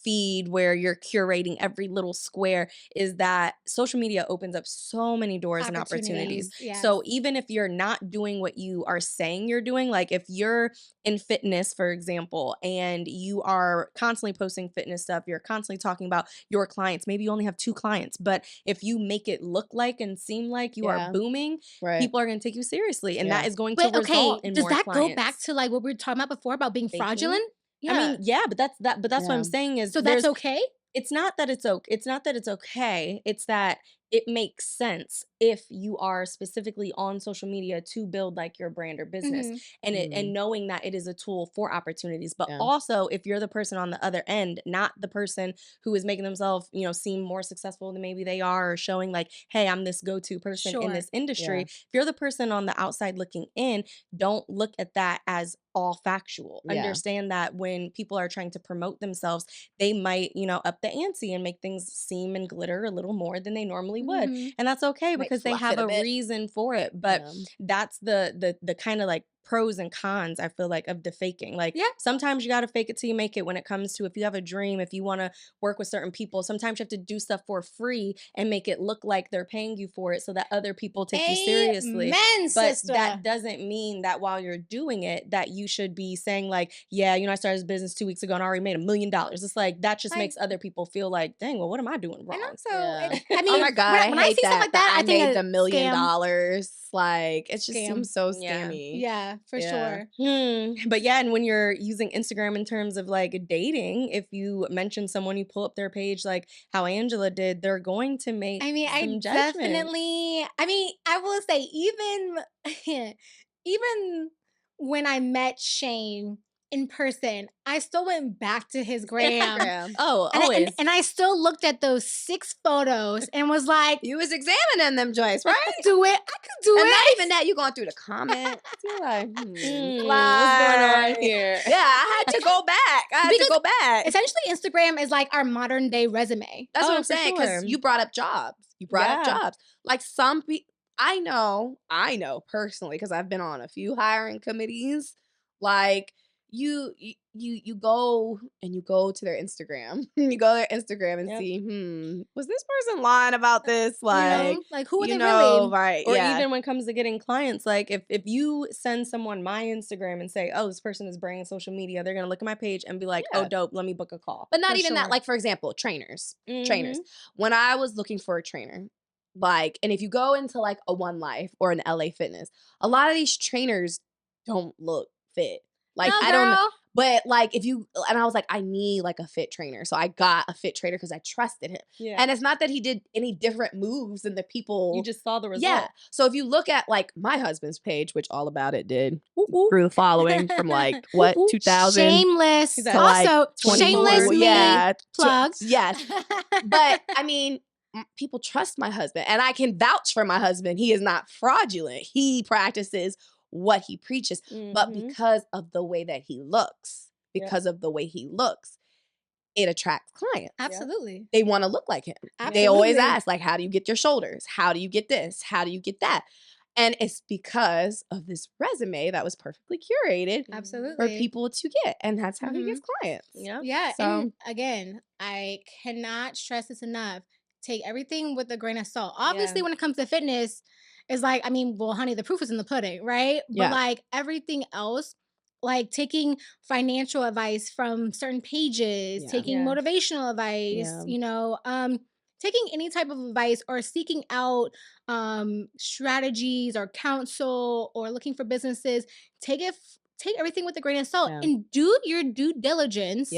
S1: feed where you're curating every little square is that social media opens up so many doors and opportunities.
S2: Yes.
S1: So even if you're not doing what you are saying you're doing, like if you're in fitness, for example, and you are constantly posting fitness stuff, you're constantly talking about your clients, maybe you only have 2 clients, but if you make it look like and seem like you are booming, people are going to take you seriously. And that is going to result in more clients.
S2: Does that go back to like what we were talking about before about being fraudulent?
S1: Yeah. I mean, but that's what I'm saying is
S2: so that's okay?
S1: It's not that it's okay. It's not that it's okay. It's that it makes sense if you are specifically on social media to build like your brand or business and knowing that it is a tool for opportunities. But also if you're the person on the other end, not the person who is making themselves, seem more successful than maybe they are or showing like, hey, I'm this go-to person in this industry. If you're the person on the outside looking in, don't look at that as all factual. Understand that when people are trying to promote themselves, they might, up the ante and make things seem and glitter a little more than they normally would. And that's okay because they have a reason for it. But that's the kind of like pros and cons, I feel like, of the faking. Like, sometimes you got to fake it till you make it when it comes to if you have a dream, if you want to work with certain people. Sometimes you have to do stuff for free and make it look like they're paying you for it so that other people take you seriously. But
S2: sister.
S1: that doesn't mean that while you're doing it, that you should be saying like, yeah, you know, I started this business 2 weeks ago and I already made $1 million. It's like, that just makes other people feel like, dang, well, what am I doing wrong?
S2: And also,
S3: I mean, oh my God,
S2: when
S3: I
S2: I
S3: hate
S2: see something like that,
S3: I
S2: I think
S3: made the $1 million.
S2: scam.
S3: Like, it just
S2: Scam.
S3: seems so scammy.
S2: Yeah, for sure.
S1: But yeah, and when you're using Instagram in terms of like dating, if you mention someone, you pull up their page like how Angela did, they're going to make some judgment.
S2: I will say even when I met Shane in person, I still went back to his gram.
S1: Oh,
S2: and
S1: always.
S2: and I still looked at those 6 photos and was like,
S3: you was examining them joints, right?
S2: I could do it.
S3: And not even that, you going through the comments. You're like,
S1: what's going on here?
S3: Yeah, I had to go back.
S2: Essentially, Instagram is like our modern day resume.
S3: That's what I'm saying, because you brought up jobs. Like some people, I know personally, because I've been on a few hiring committees. Like you go to their Instagram. You go to their Instagram and see, was this person lying about this? Like,
S2: who are they really?
S3: Right.
S1: Or even when it comes to getting clients, like if you send someone my Instagram and say, oh, this person is bringing social media, they're going to look at my page and be like, oh, dope, let me book a call.
S3: But not even that. Like, for example, trainers. When I was looking for a trainer, like, and if you go into like a One Life or an LA Fitness, a lot of these trainers don't look fit. Like,
S2: no,
S3: I don't know. But like, and I was like, I need like a fit trainer. So I got a fit trainer because I trusted him.
S1: Yeah.
S3: And it's not that he did any different moves than the people.
S1: You just saw the result.
S3: Yeah. So if you look at like my husband's page, which All About It did, grew the following from like, what, 2000?
S2: Shameless.
S3: To like
S2: also,
S3: 24.
S2: shameless me. Plugs.
S3: Yes. But I mean, people trust my husband, and I can vouch for my husband. He is not fraudulent. He practices what he preaches, but because of the way that he looks, it attracts clients.
S2: Absolutely.
S3: They want to look like him.
S2: Absolutely.
S3: They always ask, like, how do you get your shoulders? How do you get this? How do you get that? And it's because of this resume that was perfectly curated for people to get. And that's how he gets clients.
S2: Yeah. So, and again, I cannot stress this enough. Take everything with a grain of salt. Obviously, when it comes to fitness, it's like, I mean, well, honey, the proof is in the pudding, right? But like everything else, like taking financial advice from certain pages, taking motivational advice, taking any type of advice or seeking out strategies or counsel or looking for businesses, take everything with a grain of salt and do your due diligence.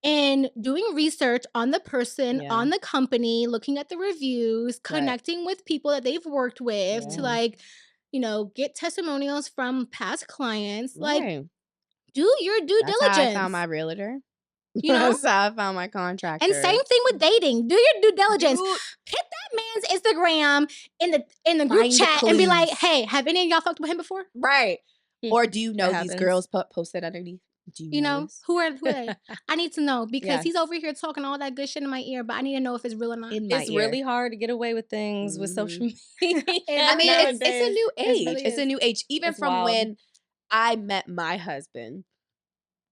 S2: And doing research on the person, on the company, looking at the reviews, connecting with people that they've worked with to like, get testimonials from past clients. Like, do your due diligence.
S3: That's how I found my realtor. That's how I found my contractor.
S2: And same thing with dating. Do your due diligence. Hit that man's Instagram in the group chat and be like, hey, have any of y'all fucked with him before?
S3: Right. Or do you know these girls posted underneath? Do you know
S2: who are they? I need to know because he's over here talking all that good shit in my ear, but I need to know if it's real or not.
S1: It's really hard to get away with things with social media.
S3: I mean, it's a new age. It's a new age. Even from when I met my husband,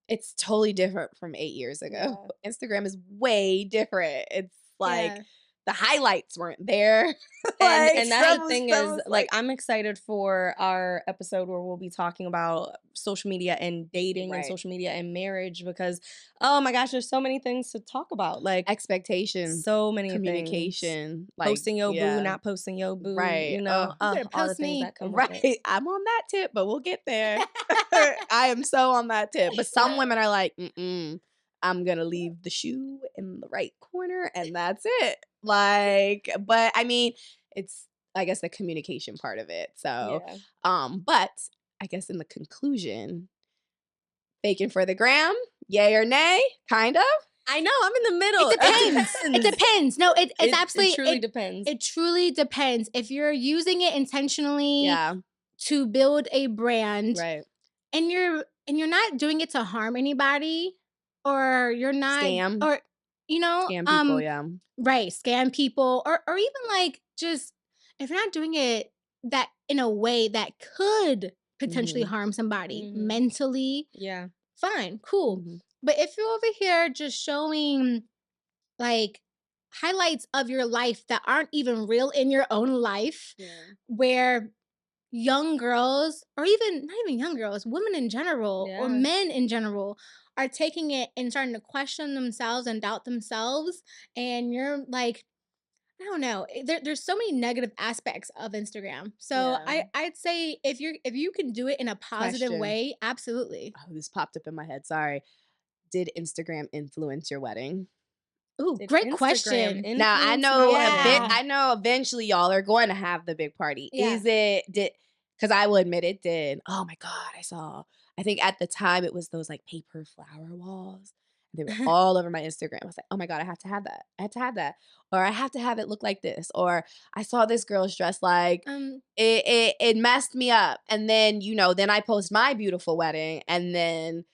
S3: it's totally different from 8 years ago. Instagram is way different. It's like the highlights weren't there.
S1: And that's the thing is, like, I'm excited for our episode where we'll be talking about social media and dating and social media and marriage because, oh my gosh, there's so many things to talk about. Like
S3: expectations,
S1: so many
S3: communication,
S1: like posting your boo, not posting your boo.
S3: Right.
S1: All the things that come with it.
S3: I'm on that tip, but we'll get there. I am so on that tip. But some women are like, I'm going to leave the shoe in the right corner and that's it. Like, but I mean, it's, I guess, the communication part of it. So, but I guess in the conclusion, faking for the gram, yay or nay, kind of.
S1: I know, I'm in the middle.
S2: It depends. It depends. No, it's absolutely.
S1: It truly depends.
S2: It truly depends. If you're using it intentionally to build a brand, and you're not doing it to harm anybody, or you're not
S3: scam,
S2: or
S3: scam people,
S2: right, scam people, or even like just if you're not doing it that in a way that could potentially harm somebody mentally.
S1: Yeah.
S2: Fine, cool.
S3: Mhm.
S2: But if you're over here just showing like highlights of your life that aren't even real in your own life, where young girls, or even not even young girls, women in general, or men in general, are taking it and starting to question themselves and doubt themselves, and you're like, I don't know. There's so many negative aspects of Instagram. So I'd say if you can do it in a positive
S3: Question.
S2: way, absolutely.
S3: Oh, this popped up in my head. Sorry. Did Instagram influence your wedding?
S2: Ooh,
S1: Did
S2: great
S1: Instagram
S2: question.
S3: Now I
S1: influence
S3: know
S1: my wedding?
S3: I know eventually y'all are going to have the big party.
S2: Yeah.
S3: Is it because I will admit it did. Oh my God, I think at the time it was those like paper flower walls. They were all over my Instagram. I was like, oh my God, I have to have that. I have to have that. Or I have to have it look like this. Or I saw this girl's dress like it messed me up. And then, then I post my beautiful wedding, and then,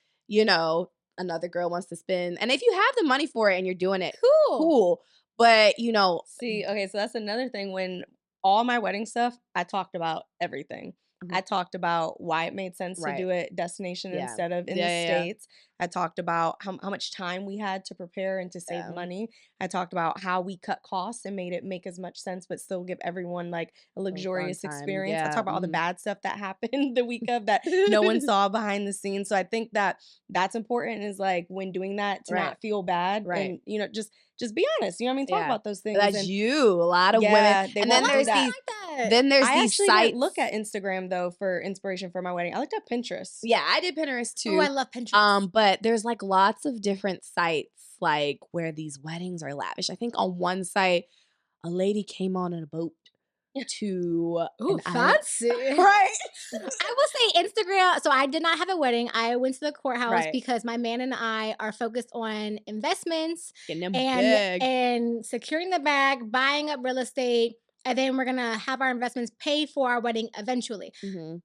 S3: another girl wants to spend. And if you have the money for it and you're doing it, cool. But
S1: See, okay, so that's another thing. When all my wedding stuff, I talked about everything. I talked about why it made sense to do it destination instead of in the States. I talked about how much time we had to prepare and to save money. I talked about how we cut costs and made it make as much sense but still give everyone like a luxurious experience. I talked about all the bad stuff that happened the week of that no one saw behind the scenes. So I think that's important, is like when doing that to not feel bad and just be honest. You know what I mean? Talk about those things.
S3: That's you. A lot of women.
S1: They
S3: And then there's these. Then there's these sites.
S1: I actually look at Instagram though for inspiration for my wedding. I looked at Pinterest.
S3: Yeah, I did Pinterest too.
S2: Oh, I love Pinterest.
S3: But there's like lots of different sites like where these weddings are lavish. I think on one site, a lady came on a boat to
S2: fancy.
S3: Right.
S2: I will say Instagram. So I did not have a wedding. I went to the courthouse because my man and I are focused on investments and securing the bag, buying up real estate. And then we're going to have our investments pay for our wedding eventually.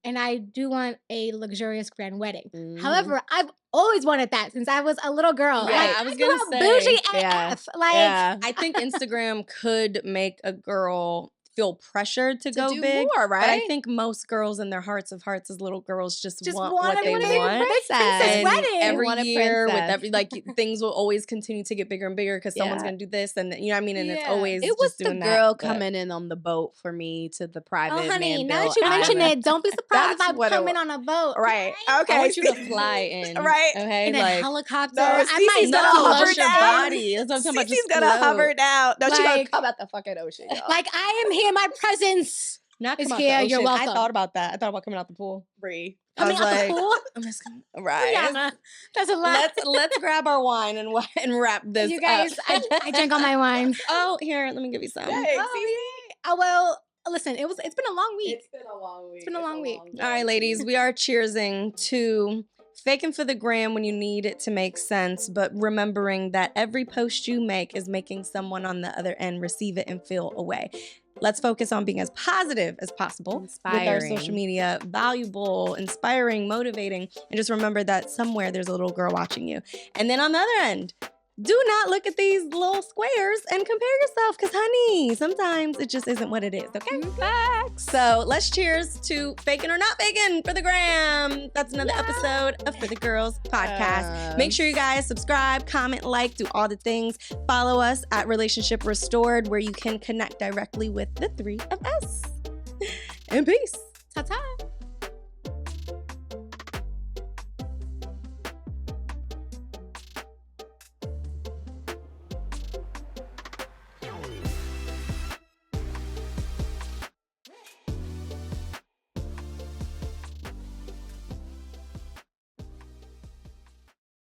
S2: And I do want a luxurious grand wedding. However, I've always wanted that since I was a little girl.
S1: Yeah,
S2: like,
S1: I was going to say.
S2: Bougie AF.
S1: I think Instagram could make a girl feel pressured to go
S3: do
S1: big,
S3: more, right?
S1: But I think most girls in their hearts of hearts as little girls just want what they want.
S2: Princess wedding.
S1: Every year with every things will always continue to get bigger and bigger because someone's gonna do this, and you know what I mean. And it's always
S3: was
S1: just doing
S3: the girl coming in on the boat for me to the private.
S2: Oh, honey,
S3: man
S2: now that you mention it, don't be surprised if I come in on a boat.
S3: Right? Okay.
S1: I want you to fly in.
S3: Right?
S1: Okay.
S2: In a helicopter.
S3: No,
S2: I might
S3: hover
S1: your body. That's what I'm talking about.
S3: She's gonna hover down. No, she's gonna come at the fucking ocean.
S2: Like I am here. My presence is here. You're welcome.
S1: I thought about that. I thought about coming out the pool.
S3: Bree.
S2: Coming out the pool?
S1: I'm just gonna,
S2: Brianna, that's a lot.
S1: Let's grab our wine and wrap this.
S2: You guys,
S1: up.
S2: I drank all my wine.
S1: Oh, here, let me give you some.
S2: Oh well, listen, it's been a long week.
S3: It's been a long week.
S2: It's been a long week.
S1: All right, ladies, we are cheersing to faking for the gram when you need it to make sense, but remembering that every post you make is making someone on the other end receive it and feel a way. Let's focus on being as positive as possible with our social media, valuable, inspiring, motivating, and just remember that somewhere there's a little girl watching you. And then on the other end, do not look at these little squares and compare yourself, because honey, sometimes it just isn't what it is, okay? Facts. So let's cheers to faking or not faking for the gram. That's another episode of For the Girls podcast. Make sure you guys subscribe, comment, like, do all the things. Follow us at Relationship Restored, where you can connect directly with the three of us. And peace.
S2: Ta-ta.